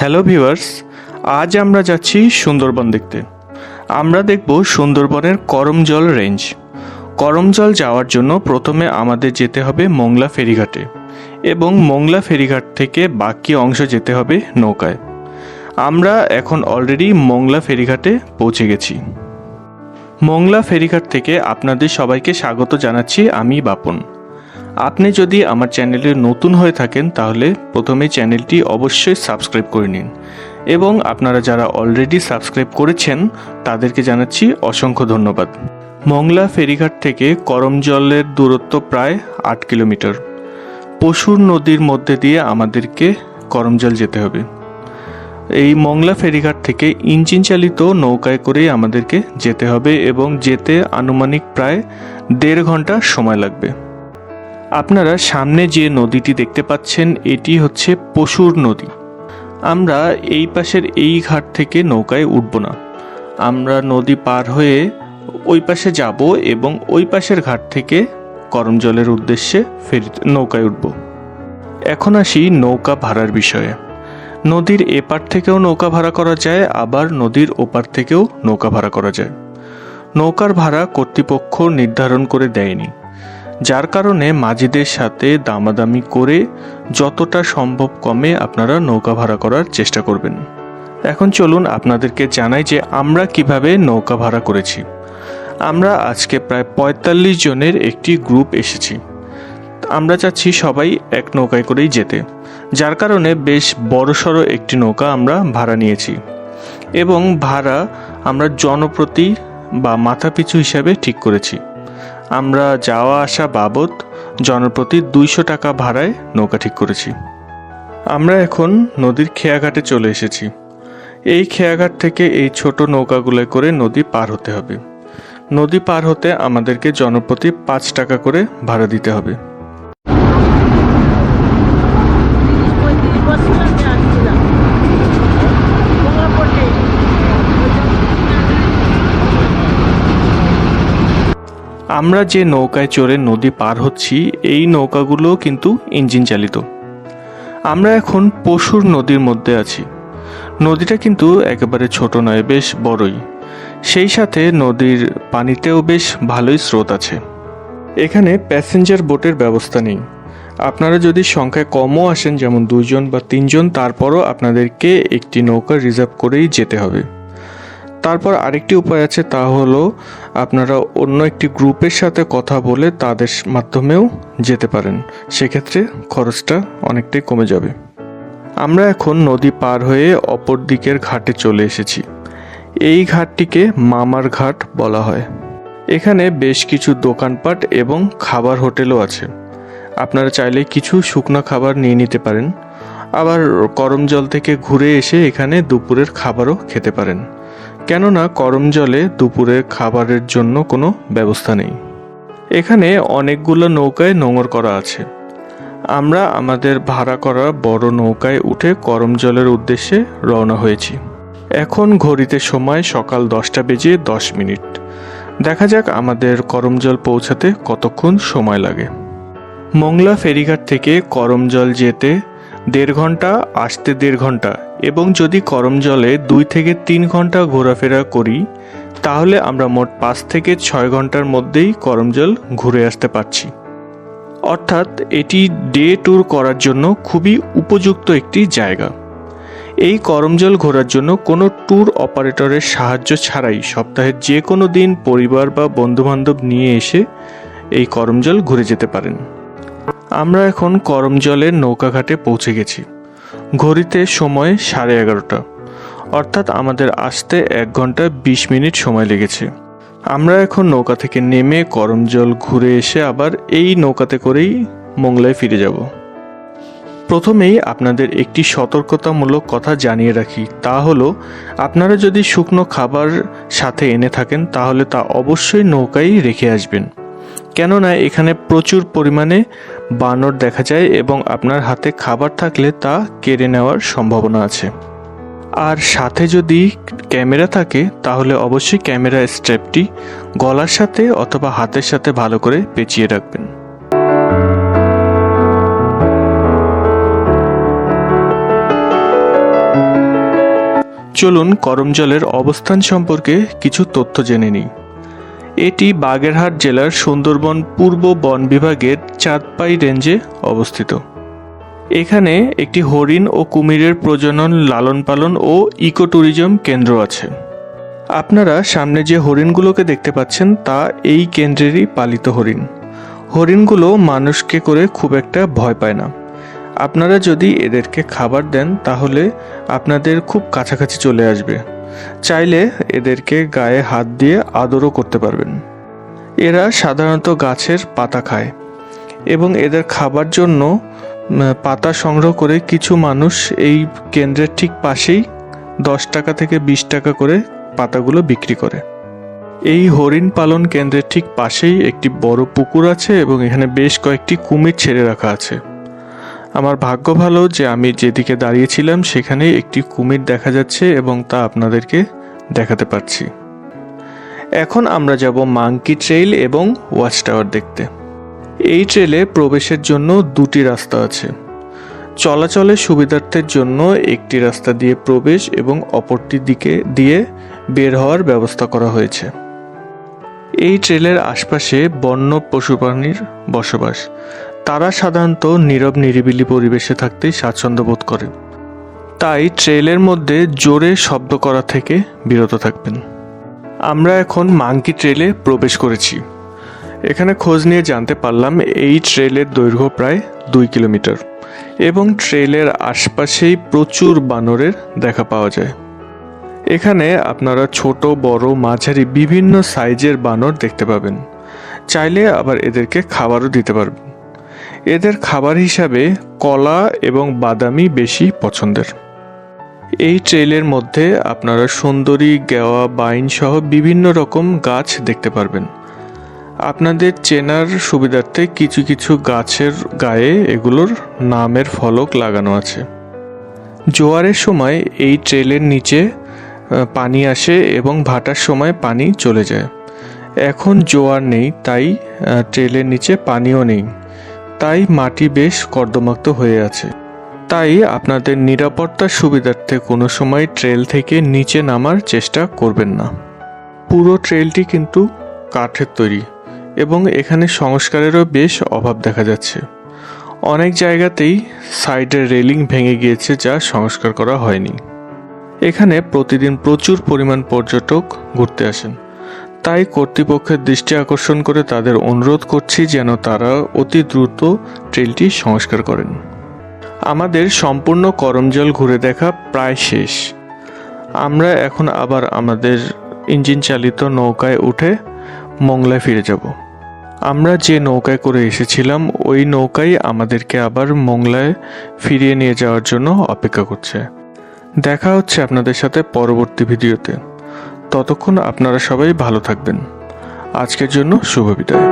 Hello viewers, আজ আমরা যাচ্ছি সুন্দরবন দেখতে। আমরা দেখব সুন্দরবনের করমজল রেঞ্জ। করমজল যাওয়ার জন্য প্রথমে আমাদের যেতে হবে মোংলা ফেরিঘাটে এবং মোংলা ফেরিঘাট থেকে বাকি অংশ যেতে হবে নৌকায়। আমরা এখন অলরেডি মোংলা ফেরিঘাটে পৌঁছে গেছি। মোংলা ফেরিঘাট থেকে আপনাদের সবাইকে স্বাগত জানাচ্ছি, আমি বাপন। আপনি যদি আমার চ্যানেলে নতুন হয়ে থাকেন তাহলে প্রথমে চ্যানেলটি অবশ্যই সাবস্ক্রাইব করে নিন এবং আপনারা যারা অলরেডি সাবস্ক্রাইব করেছেন তাদেরকে জানাচ্ছি অসংখ্য ধন্যবাদ। মোংলা ফেরিঘাট থেকে করমজলের দূরত্ব প্রায় 8 কিলোমিটার। পশুর নদীর মধ্যে দিয়ে আমাদেরকে করমজল যেতে হবে। এই মোংলা ফেরিঘাট থেকে ইঞ্জিন চালিত নৌকায় করেই আমাদেরকে যেতে হবে এবং যেতে আনুমানিক প্রায় 1.5 ঘন্টা সময় লাগবে। আপনারা সামনে যে নদীটি দেখতে পাচ্ছেন এটি হচ্ছে পশুর নদী। আমরা এই পাশের এই ঘাট থেকে নৌকায় উঠব না, আমরা নদী পার হয়ে ওই পাশে যাব এবং ওই পাশের ঘাট থেকে করমজলের উদ্দেশ্যে নৌকায় উঠব। এখন আসি নৌকা ভাড়ার বিষয়ে। নদীর এপার থেকেও নৌকা ভাড়া করা যায়, আবার নদীর ওপার থেকেও নৌকা ভাড়া করা যায়। নৌকার ভাড়া কর্তৃপক্ষ নির্ধারণ করে দেয়নি, যার কারণে মাঝিদের সাথে দামাদামি করে যতটা সম্ভব কমে আপনারা নৌকা ভাড়া করার চেষ্টা করবেন। এখন চলুন আপনাদেরকে জানাই যে আমরা কিভাবে নৌকা ভাড়া করেছি। আমরা আজকে প্রায় 45 জনের একটি গ্রুপ এসেছি। আমরা চাচ্ছি সবাই এক নৌকায় করেই যেতে, যার কারণে বেশ বড়সড় একটি নৌকা আমরা ভাড়া নিয়েছি এবং ভাড়া আমরা জনপ্রতি বা মাথাপিছু হিসাবে ঠিক করেছি। আমরা যাওয়া আসা বাবদ জনপ্রতি 200 টাকা ভাড়ায় নৌকা ঠিক করেছি। আমরা এখন নদীর খেয়াঘাটে চলে এসেছি। এই খেয়াঘাট থেকে এই ছোট নৌকাগুলোয় করে নদী পার হতে হবে। নদী পার হতে আমাদেরকে জনপ্রতি 5 টাকা করে ভাড়া দিতে হবে। আমরা যে নৌকায় চড়ে নদী পার হচ্ছি এই নৌকাগুলো কিন্তু ইঞ্জিন চালিত। আমরা এখন পশুর নদীর মধ্যে আছি। নদীটা কিন্তু একেবারে ছোট নয়, বেশ বড়ই। সেই সাথে নদীর পানিতেও বেশ ভালোই স্রোত আছে। এখানে প্যাসেঞ্জার বোটের ব্যবস্থা নেই। আপনারা যদি সংখ্যায় কমও আসেন, যেমন 2 জন বা 3 জন, তারপরও আপনাদেরকে একটি নৌকা রিজার্ভ করেই যেতে হবে। তারপর আরেকটি উপায় আছে, তা হলো আপনারা অন্য একটি গ্রুপের সাথে কথা বলে তাদের মাধ্যমেও যেতে পারেন। সেক্ষেত্রে খরচটা অনেকটাই কমে যাবে। আমরা এখন নদী পার হয়ে অপর দিকের ঘাটে চলে এসেছি। এই ঘাটটিকে মামার ঘাট বলা হয়। এখানে বেশ কিছু দোকানপাট এবং খাবার হোটেলও আছে। আপনারা চাইলে কিছু শুকনো খাবার নিয়ে নিতে পারেন, আবার করমজল থেকে ঘুরে এসে এখানে দুপুরের খাবারও খেতে পারেন, কেননা করমজলে দুপুরের খাবারের জন্য কোনো ব্যবস্থা নেই। এখানে অনেকগুলো নৌকায় নোঙর করা আছে। আমরা আমাদের ভাড়া করা বড় নৌকায় উঠে করমজলের উদ্দেশ্যে রওনা হয়েছি। এখন ঘড়িতে সময় সকাল 10:10। দেখা যাক আমাদের করমজল পৌঁছাতে কতক্ষণ সময় লাগে। মোংলা ফেরিঘাট থেকে করমজল যেতে 1.5 ঘন্টা, আসতে 1.5 ঘন্টা, এবং যদি করমজলে 2 থেকে 3 ঘন্টা ঘোরাফেরা করি তাহলে আমরা মোট 5 থেকে 6 ঘন্টার মধ্যেই করমজল ঘুরে আসতে পারছি। অর্থাৎ এটি ডে ট্যুর করার জন্য খুবই উপযুক্ত একটি জায়গা। এই করমজল ঘোরার জন্য কোনো ট্যুর অপারেটরের সাহায্য ছাড়াই সপ্তাহের যে কোনো দিন পরিবার বা বন্ধুবান্ধব নিয়ে এসে এই করমজল ঘুরে যেতে পারেন। আমরা এখন করমজলের নৌকাঘাটে পৌঁছে গেছি। ঘড়িতে সময় 11:30, অর্থাৎ আমাদের আসতে 1 ঘন্টা 20 মিনিট সময় লেগেছে। আমরা এখন নৌকা থেকে নেমে করমজল ঘুরে এসে আবার এই নৌকাতে করেই মোংলায় ফিরে যাব। প্রথমেই আপনাদের একটি সতর্কতামূলক কথা জানিয়ে রাখি, তা হলো আপনারা যদি শুকনো খাবার সাথে এনে থাকেন তাহলে তা অবশ্যই নৌকায় রেখে আসবেন, কেননা এখানে প্রচুর পরিমাণে বানর দেখা যায় এবং আপনার হাতে খাবার থাকলে তা কেড়ে নেওয়ার সম্ভাবনা আছে। আর সাথে যদি ক্যামেরা থাকে তাহলে অবশ্যই ক্যামেরা স্ট্র্যাপটি গলার সাথে অথবা হাতের সাথে ভালো করে পেঁচিয়ে রাখবেন। চলুন করমজলের অবস্থান সম্পর্কে কিছু তথ্য জেনে নিই। এটি বাগেরহাট জেলার সুন্দরবন পূর্ব বন বিভাগের চাঁদপাই রেঞ্জে অবস্থিত। এখানে একটি হরিণ ও কুমিরের প্রজনন, লালন পালন ও ইকো ট্যুরিজম কেন্দ্র আছে। আপনারা সামনে যে হরিণগুলোকে দেখতে পাচ্ছেন তা এই কেন্দ্রেরই পালিত হরিণ। হরিণগুলো মানুষকে করে খুব একটা ভয় পায় না। আপনারা যদি এদেরকে খাবার দেন তাহলে আপনাদের খুব কাছাকাছি চলে আসবে। চাইলে এদেরকে গায়ে হাত দিয়ে আদরও করতে পারবেন। এরা সাধারণত গাছের পাতা খায় এবং এদের খাবার জন্য পাতা সংগ্রহ করে কিছু মানুষ এই কেন্দ্রের ঠিক পাশেই 10 টাকা থেকে 20 টাকা করে পাতাগুলো বিক্রি করে। এই হরিণ পালন কেন্দ্রের ঠিক পাশেই একটি বড় পুকুর আছে এবং এখানে বেশ কয়েকটি কুমির ছেড়ে রাখা আছে। আমার ভাগ্য ভালো যে আমি যেদিকে দাঁড়িয়েছিলাম সেখানেই একটি কুমির দেখা যাচ্ছে এবং তা আপনাদেরকে দেখাতে পারছি। এখন আমরা যাব মাঙ্কি ট্রেইল এবং ওয়াচ টাওয়ার দেখতে। এই ট্রেলে প্রবেশের জন্য দুটি রাস্তা আছে। চলাচলের সুবিধার্থের জন্য একটি রাস্তা দিয়ে প্রবেশ এবং অপরটি দিকে দিয়ে বের হওয়ার ব্যবস্থা করা হয়েছে। এই ট্রেলের আশপাশে বন্য পশু প্রাণীর বসবাস। তারা সাধারণত নীরব নিরিবিলি পরিবেশে থাকতেই স্বাচ্ছন্দ্য বোধ করে, তাই ট্রেলের মধ্যে জোরে শব্দ করা থেকে বিরত থাকবেন। আমরা এখন মাঙ্কি ট্রেলে প্রবেশ করেছি। এখানে খোঁজ নিয়ে জানতে পারলাম এই ট্রেলের দৈর্ঘ্য প্রায় 2 কিলোমিটার এবং ট্রেলের আশপাশেই প্রচুর বানরের দেখা পাওয়া যায়। এখানে আপনারা ছোট, বড়, মাঝারি বিভিন্ন সাইজের বানর দেখতে পাবেন। চাইলে আবার এদেরকে খাবারও দিতে পারবেন। এদের খাবার হিসাবে কলা এবং বাদামি বেশি পছন্দের। এই ট্রেলের মধ্যে আপনারা সুন্দরী, গেওয়া, বাইন সহ বিভিন্ন রকম গাছ দেখতে পারবেন। আপনাদের চেনার সুবিধার্থে কিছু কিছু গাছের গায়ে এগুলোর নামের ফলক লাগানো আছে। জোয়ারের সময় এই ট্রেলের নিচে পানি আসে এবং ভাটার সময় পানি চলে যায়। এখন জোয়ার নেই, তাই ট্রেলের নিচে পানিও নেই, তাই মাটি বেশ কর্দমাক্ত হয়ে আছে। তাই আপনাদের নিরাপত্তার সুবিধার্থে কোনো সময় ট্রেল থেকে নিচে নামার চেষ্টা করবেন না। পুরো ট্রেলটি কিন্তু কাঠের তৈরি এবং এখানে সংস্কারেরও বেশ অভাব দেখা যাচ্ছে। অনেক জায়গাতেই সাইডের রেলিং ভেঙে গিয়েছে, যা সংস্কার করা হয়নি। এখানে প্রতিদিন প্রচুর পরিমাণ পর্যটক ঘুরতে আসেন, তাই কর্তৃপক্ষের দৃষ্টি আকর্ষণ করে তাদের অনুরোধ করছি যেন তারা অতি দ্রুত ট্রেলটি সংস্কার করেন। আমাদের সম্পূর্ণ করমজল ঘুরে দেখা প্রায় শেষ। আমরা এখন আবার আমাদের ইঞ্জিন চালিত নৌকায় উঠে মোংলায় ফিরে যাব। আমরা যে নৌকায় করে এসেছিলাম ওই নৌকাই আমাদেরকে আবার মোংলায় ফিরিয়ে নিয়ে যাওয়ার জন্য অপেক্ষা করছে। দেখা হচ্ছে আপনাদের সাথে পরবর্তী ভিডিওতে। ততক্ষণ আপনারা সবাই ভালো থাকবেন। আজকের জন্য শুভ বিদায়।